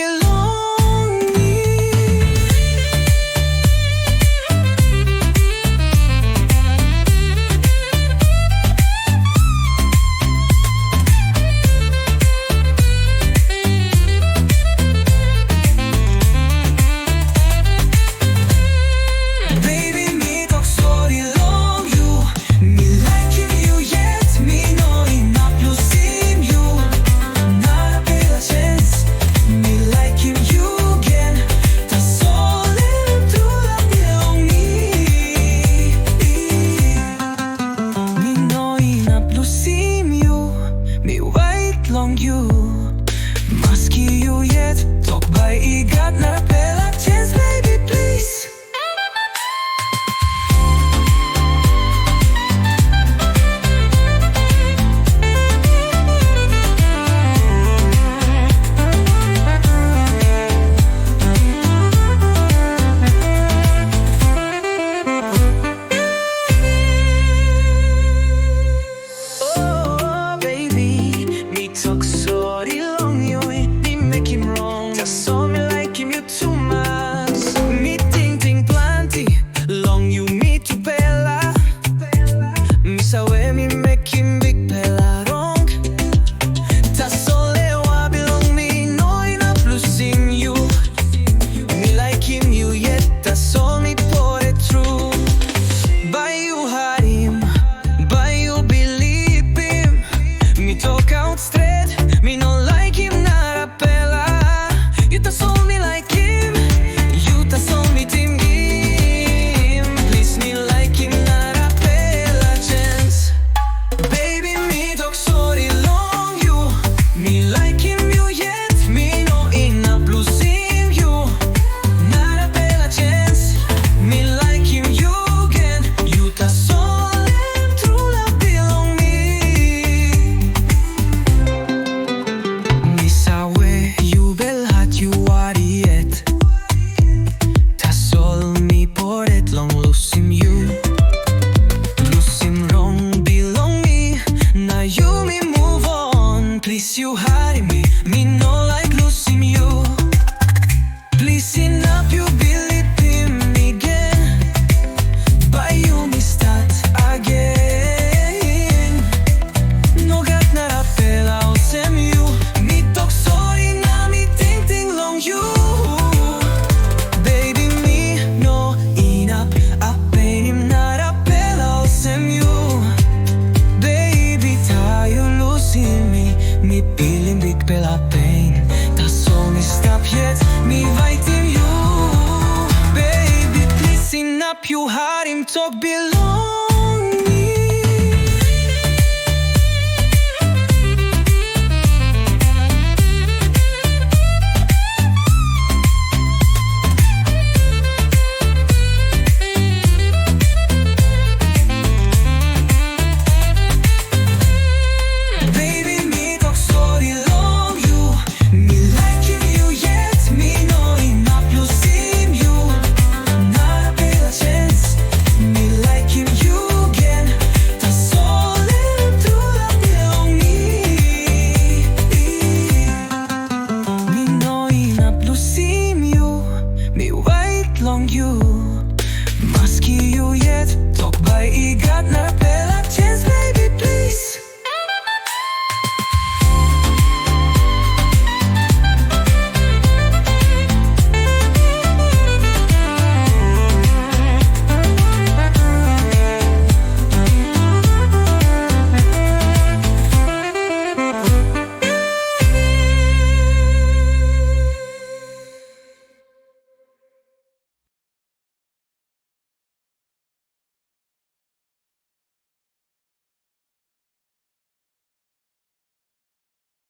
belong me. Baby, me talk sorry long you. Me Laikim Yu Gen, me no enough losing you. Narapela Chance, me Laikim Yu Gen. That's all in true love belong me. Me no enough losing you. Me white long you. Maski you yet talk by igat Narapela Chance, baby please. Oh baby, me talk sorry long you. Me make him wrong. Just saw me like him you too much. Me think plenty long you me to pela. Me sawe me make him big pela wrong. That's all I belong me. No enough losing you. Me like him you yet. That's all me put it through. By you had him, by you believe him. Me talk out straight. Me no like him Narapela. You ta sold me like him. You ta sold me team him. Please me like him Narapela Chance. Baby me talk sorry long you. Me like him you yet. Me no enough losing you. Narapela Chance. Me like him you gen. You ta sold him true love belong me. Me sawe you belhat you are yet. That's all me por it long losing you. Losing wrong belong me. Now you me move on. Please you hide me. Me no like losing you. Please enough you believe in me again. By you me start again. No got Narapela osem you. Me talk sorry now me think long you. Baby me no enough I pain him Narapela osem you. Baby tie you losing me. Me feeling big pela pain. That's all me stop yet. Me fighting you. Baby please enough you hard him talk belong.